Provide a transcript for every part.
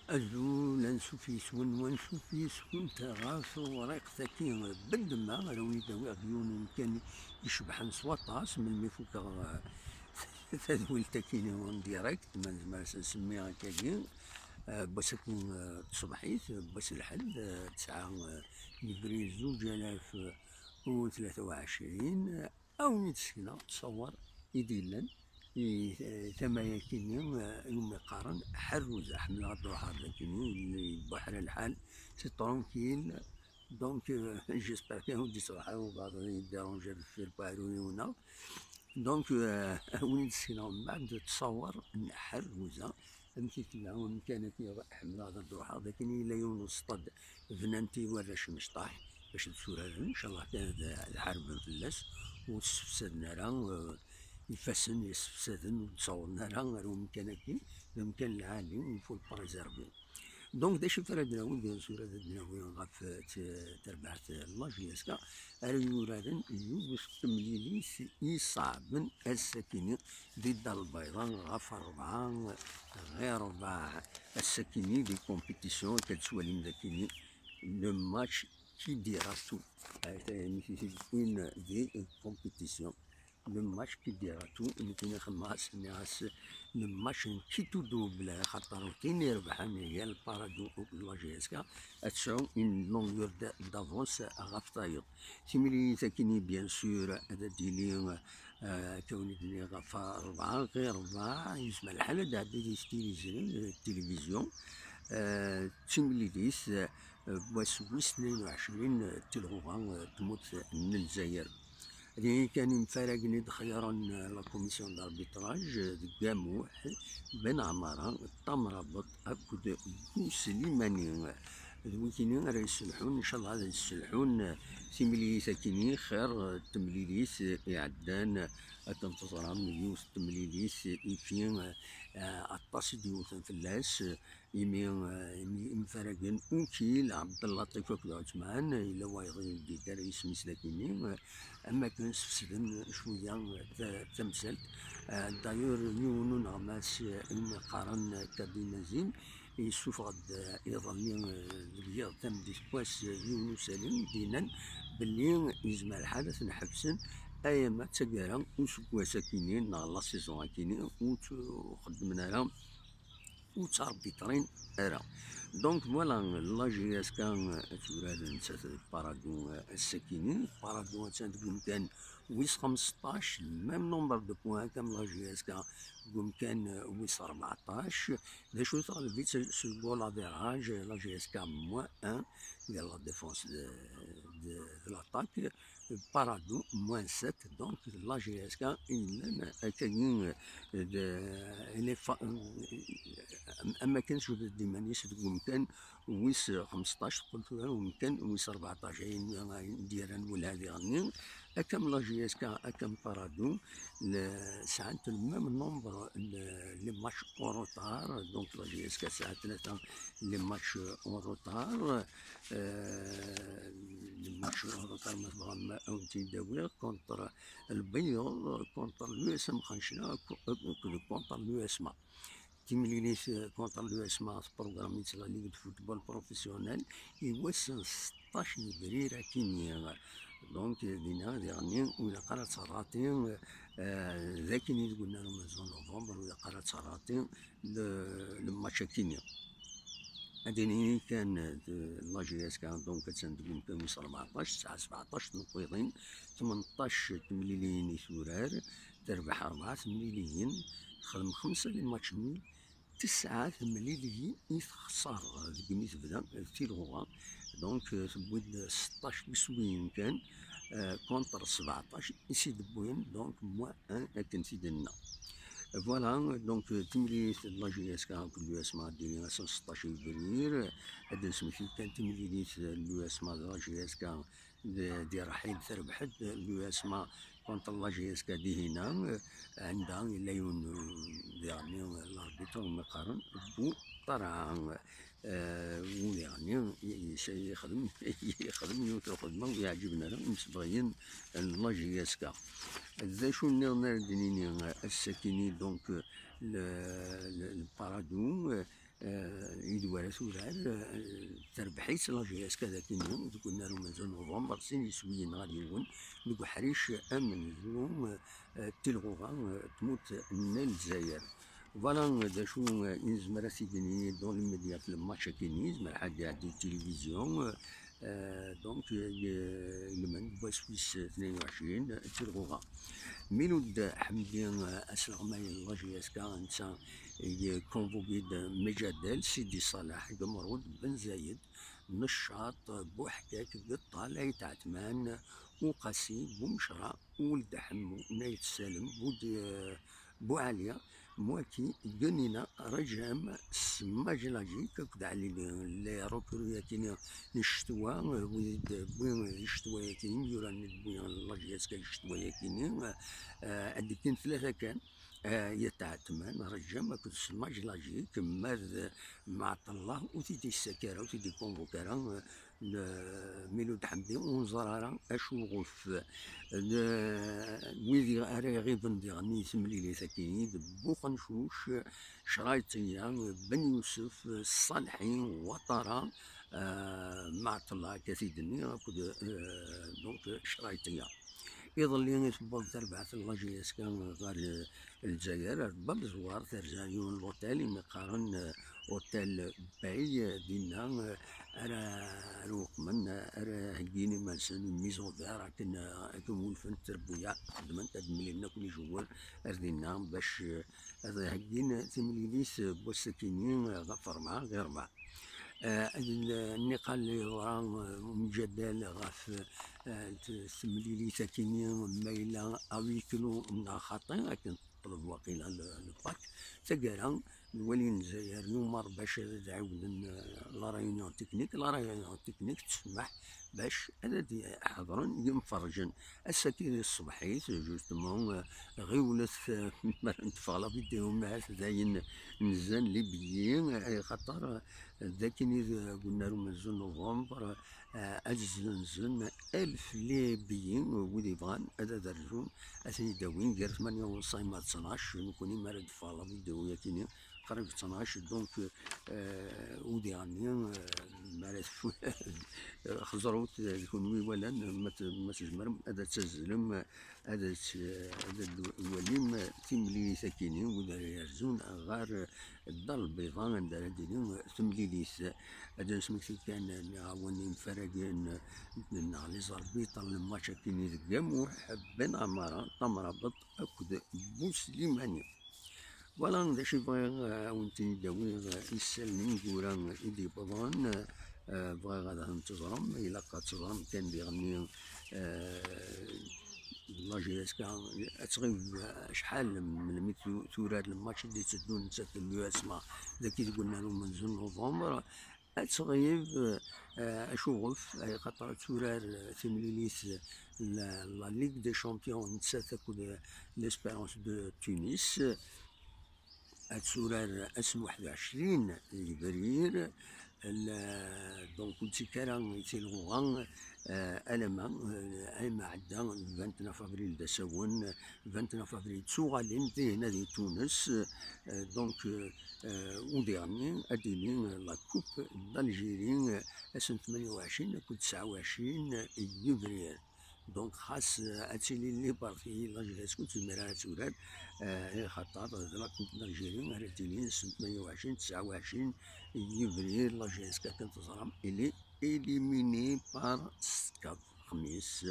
أزول أنسوفيس ونسوفيس كنت غاف وريق تاكي بالدماء روني داوي غيون كان يشبح سواطاس من ميفوك تدويل تاكيني اون ديريكت ما نزمرش نسميها كاكين باش تكون تصبحيت باش الحد 9 ابريل 2023 أو نتسكنا تصور يديلا ثما كيني يوم يقارن حروز حمل غدروح هذا كيني اللي بحر الحال سي ترونكيل دونك جيسبر كان ودي صراحة وبعض يديرونجي في الباروني هنا دونك وين نسينا من بعد تصور حروزة يمكن كلها كانت حمل هذا الدروح هذا كيني لا يوم نصطاد فنانتي ولا شمشطاح باش تسورها ان شاء الله كانت الحرب فلاس وتستفسدنا راه يفسن يستفسدن وتصورنا راه غير مكان هكي المكان العالي ويفو البريزيرفي دونك داش فرادنا ولد سورة دناوي غاف تربعت لاجياسكا يورادن يوش تمليليس يصعبن السكيني ضد البيضاء غاف 4 غير 4 السكيني دي كومبيتيسيون كتسوالين ذاكيني لو ماتش qui dira tout. Une des compétitions. Le match qui dira tout. Le match qui tout double. Khatarotini Rbahani, el Parado ou la GSK. Atchon une longueur d'avance à Raftayot. Simili Takini, bien sûr, de Diling, كوني دنيا غفا 4 غير 4 يسمى الحالة دا عدد التلفزيون تيمليديس وسويس 22 تلغوغا تموت من الجزائر اللي كان مفارقني خيارا لا كوميسيون داربيتراج قاموح بن عمارة التمربط أكد بوسليماني الويكيني راه يسلحون ان شاء الله هذا يسلحون سيملي ساكني خير تمليليس يعدان تنتظر مليوس تمليليس يفين اطاس ديوث فلاس يمين مفرقن اوكيل عبد اللطيف وكذا عثمان الا وايضين ديدار اسمي ساكني اما كان سفسدن شويه تمثلت دايور يونو نغماس المقارن كابينازين يسوف غد يظل اليوم تم ديسبواس يونو سالم دينا باللي يزمع الحدث نحبسن ايما تسكارا وسكواسا كينين لا سيزون كينين وخدمنا لها وتاربيترين ارا دونك فوالا لا جي اس كان توراد نسات بارادو السكيني بارادو تقوم كان ويس 15 ميم نومبر دو بوان كام لا جي اس كان قوم كان ويس 14 لا شو تغلب سو جول افيراج لا جي اس كان موان 1 ديال لا ديفونس دو لاتاك بارادو موان 7 دونك لا جي اس كان كاين اما كان شوف ديمانيس تقوم كان ويس 15 قلت له ومكان ويس 14 ديالان ولا هذه غني اكم لا جي اس كا اكم بارادو ساعات الميم نومبر لي ماتش اون روتار دونك لا جي اس كا ساعات 3 لي ماتش اون روتار لي ماتش اون روتار مثلا او تيداوي كونتر البيض كونتر لو اس ام خنشنا كونتر لو اس ام تيملينيس كونتر لو اسما بروغرام يتسلا ليغ فوتبول بروفيسيونيل يوصل 16 ابريل كينيا دونك دينا ديغني ولا قرات سراتين ذاك اللي قلنا لهم مازون نوفمبر ولا قرات سراتين الماتش كينيا هادي كان لا جي اس كان دونك تندقون كان وصل 14 9 17 نقيضين 18 تمليليين يثورار تربح 4 تمليليين خدم 5 لي ماتش نول 9 تمليليين يتخسر كيما تبدا تيلغوغا دونك تبويد 16 بسوين كان كونتر 17 يسيد بوين دونك موان 1 لكن سيدنا فوالا دونك تمليت لا جي اس كا كل اسما ديال 16 ابريل هذا سميتو كان تمليت لو اسما لا جي اس كا دي رحيل تربحت لو اسما كونتر لا جي اس كا دي هنا عندها الا يون يعني الاربيتر مقارن بو طرع ويعني يخدم يوتر خدمه ويعجبنا له مسبغين لا جي اس كا ذا شو نير دنيني السكيني دونك البارادو يدوار سولار تربحيت لاجياس كذا كينيون قلنا له مازال نوفمبر سين يسويين غادي يون نقول حريش امن زوم تلغوغا تموت من الجزائر فوالا دا شو ينزمر سيدني دون الميديا في الماتش كيني يزمر حد يعدي التلفزيون دونك يلمن بوسويس 22 تلغوغا ميلود حمدين اسلغماي لاجياس كان كونفوكي مجادل سيدي صلاح قمرود بن زايد نشاط بوحكاك بالطالع تعتمان وقاسي بومشرى ولد حمو نايت سالم بوعالية مواكي قنينا رجام سماجلاجي كقد علي لي روكرويا كيني نشتوا ويد بوين يشتوا كيني يوران بوين لاجياس كيشتوا كيني عندك ثلاثة كان يتعتمان رجام كنت سماج لاجيك ماذ مع الله وتيدي السكارة وتيدي كونفوكارا ميلود حمدي ونزرارا اشوغف ويدي اري غيبن دي غني سملي لي ساكيني بوخنشوش شرايطيا بن يوسف الصالحين وطرا مع الله كثيدني دونك شرايطيا يظل لي يتبض تربعة اللاجياس كان غير الجزائر باب زوار ترجعيون لوتيل مقارن اوتيل باي دينا روق من هكيني مالسن ميزون دار كن ولفن تربويا خدمت هاد ملينا كل جوال اردينا باش هكين تمليليس بوسكينين غفر معاه غير معاه النقال اللي ورا مجدل غاف تمليلي ساكنين مايلا اوي كيلو من خاطئ لكن طلب واقيلا الباك تقرا نولي نزاير يومر باش تعاود لا ريونيون تكنيك تسمح باش انا حضرن ينفرجن السكير الصبحيت جوستمون غير ولات نتفغلا فيديو مع داين نزان لي بيين خاطر ذاك قلنا له من نوفمبر أجزن 1000 ليبيين ودي بغان هذا درجون أثني داوين غير 8 ونص ما 12 نكوني مرد فالا فيديو ياكيني قريب 12 دونك ودي غاني مرد خزروت كونوي ولا ما تجمر هذا تزلم هذا الوليم تملي ساكينين ولا يرزون غار الدار البيضاء عندنا ديني تمليليس هذا سميتي كان عاوني مفرقين على زربيطة الماتش كيني ذقام بن عمارة تمربط أكد بوسليماني ولا دا شي بغي ونتي داوي يسلم كورا إيدي بضان بغي غادا تزرم إلا قد تزرم كان بيغني لاجياس كان تغيب شحال من ميت توراد الماتش اللي تسدون نسات اليو اسما ذاك اللي قلنا لهم من نوفمبر تغيب اشوف خاطر تورار تمليليس لا ليغ دي شامبيون نسات ليسبيرونس دو تونس تورار اسم 21 فبراير دونك كنت كان يتلغوا ألما عدا 29 فبراير دساون 29 فبراير تسوغالين هنا دي تونس دونك وديرني أديني لا كوب d'Algérie سنة 28 كنت 29 فبراير دونك خاص اتسيلي لي بارتي لاجياس كنت مرا تولاد خاطر لا كوب d'Algérie راه سنة 28 29 فبراير لاجياس كانت تزرم إلي إليميني بار سكاب خميس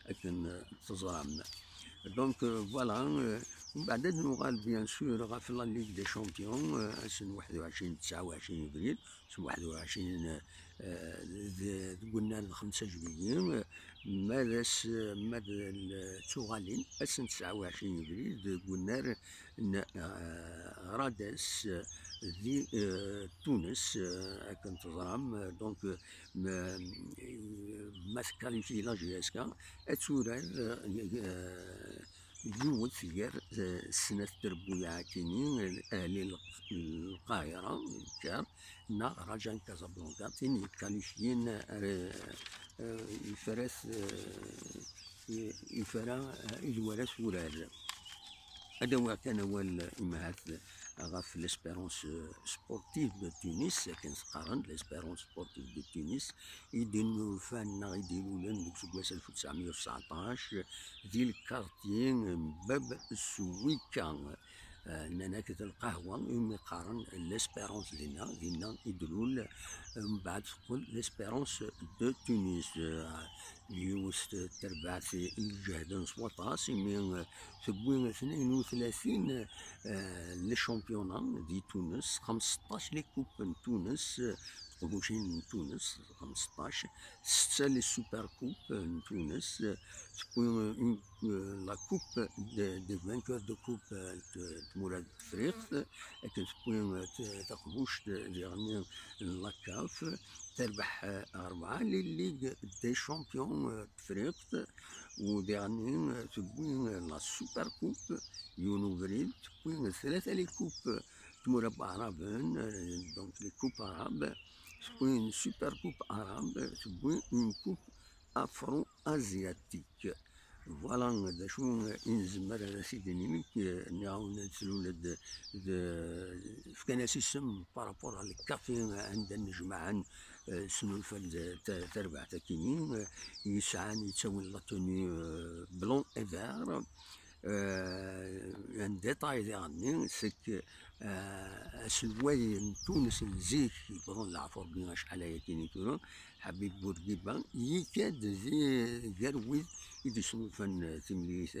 أكن تزرم دونك فوالا ومن بعد نوغال بيان سور غا في لا ليغ دي شامبيون سنة 21 29 ابريل سنة 21 قلنا 5 جويلية ماذا توغالين سنة 29 ابريل قلنا رادس في تونس كنت تزرم دونك ما تكاليفي لاجياسكا تورار يوث غير سنة تربويا كيني أهل القاهرة كار نا رجان كازابلانكا تين يكاليفيين يفرس يفرا الورث ورار هذا هو كان هو الإمهات غاف ليسبيرونس سبورتيف دو تونس كنتقارن ليسبيرونس سبورتيف دو تونس يديرو فانا يديرو لنا ديك سكواس 1919 ديال الكارتيين باب السويكا لأن كت القهوة مقارن ليسبيرونس دينا يدلول من بعد تقول ليسبيرونس دو تونس يوست تربعت الجهد نصوطاس من ثبوين 32 لي شامبيونا دي تونس 15 لي كوب تونس تقولوشين تونس 15 6 لي سوبر كوب تونس تكون لا كوب دي فانكور دو كوب تمورا فريق تكون تقبوش ديغني لاكاف تربح 4 لي ليغ دي شامبيون فريق وديغني تكون لا سوبر كوب يونو بريد تكون 3 لي كوب تمورا بعربن دونك لي كوب عرب تكون سوبر كوب عرب تكون اون كوب افرو ازياتيك فوالا دا شو نزمر سيدي نيميك نعاون نتسلو فكان سيسم بارابور على الكافي عند نجمع سنولفل تربع تاكينين يسعان يتساوي لا توني بلون اي فير ان ديتاي ديالني سك سلواي تونس الزيك يبغون العفور بين شحال هي كاينين تونس حبيب بورقيبه يكاد جرويد يدسو فن تمليس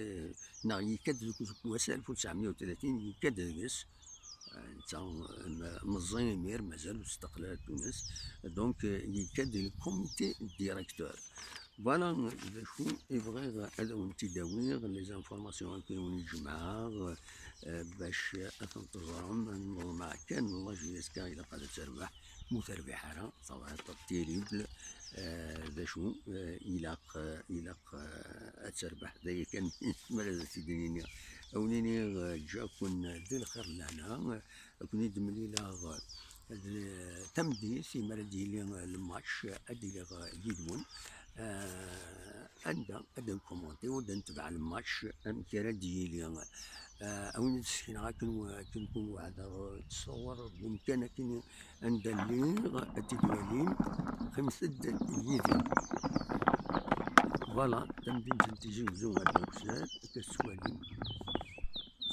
نا يكاد كواسا 1930 يكاد داس تا مزيمير مازال استقلال تونس دونك يكاد الكوميتي ديريكتور فوالا شو يبغي هذا هو التداوير لي زانفورماسيون كيكونوا نجمعها باش تنتظرهم النورمال كان الله جيسكا الى قادر تربح متربحه راه طبعا تيريبل ذا شو إلاق تربح ذا كان مالا تيديني أونيني جا كون ذي الخير لهنا كوني دمليلا تمدي سي مالا ديالي الماتش أديلا يدون أدا كومونتي ودا نتبع الماتش أمكرا ديالي أوني تسكين كنكون واحد تصور بإمكانك عند اللين التدوالين 5 يدين فوالا تمدين تنتجوزو هاد الوكسات كالسوالين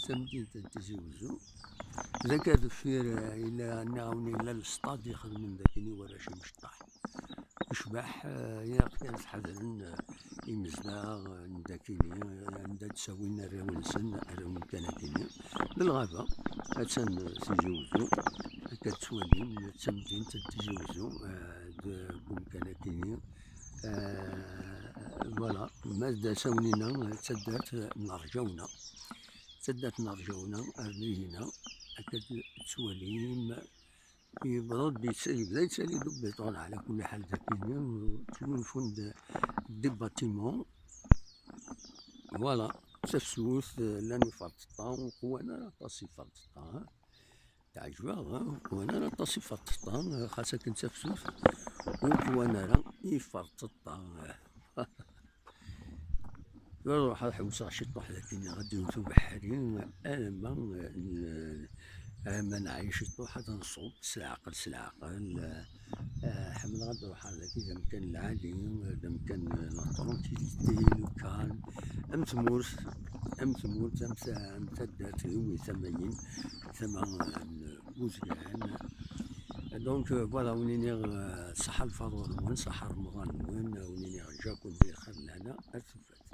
تمدين تنتجوزو ذاك دفير إلا نعاوني إلا السطاد يخدم ذاكني ولا شي مشطح يشبح يا كان حذرن يمزلاغ نداكيني عندها تساوينا راونسن راون كانتيني بالغابة هاتسن تيجوزو كتسوالين تمدين تتجوزو بمكانتيني فوالا مازدا ساونينا تسدات نرجونا أرنيهنا أكد تسوالين يبرد يبدا يتسالي دو بيطون على كل حال ذاكيني تلونفون دي باتيمون فوالا تفسوس لانو فرططا وقوانا راه طاسي فرططا تعجبها وانا راه طاسي فرططا خاصها كنت تفسوس وقوانا راه يفرططا نروح نحوس شي طوح ذاكيني غادي نمشيو بحرين ما نعيش طوح هذا نصوب سلعقل حمل غادي نروح هذاك إذا مكان العالي إذا مكان لا ترونكيليتي لو كالم أمثمورت أمتدات هوي ثمانين بوزقان دونك فوالا ونيني صحة الفضول وين صحة رمضان وين ونيني جاكو دير خير لهنا أتفات.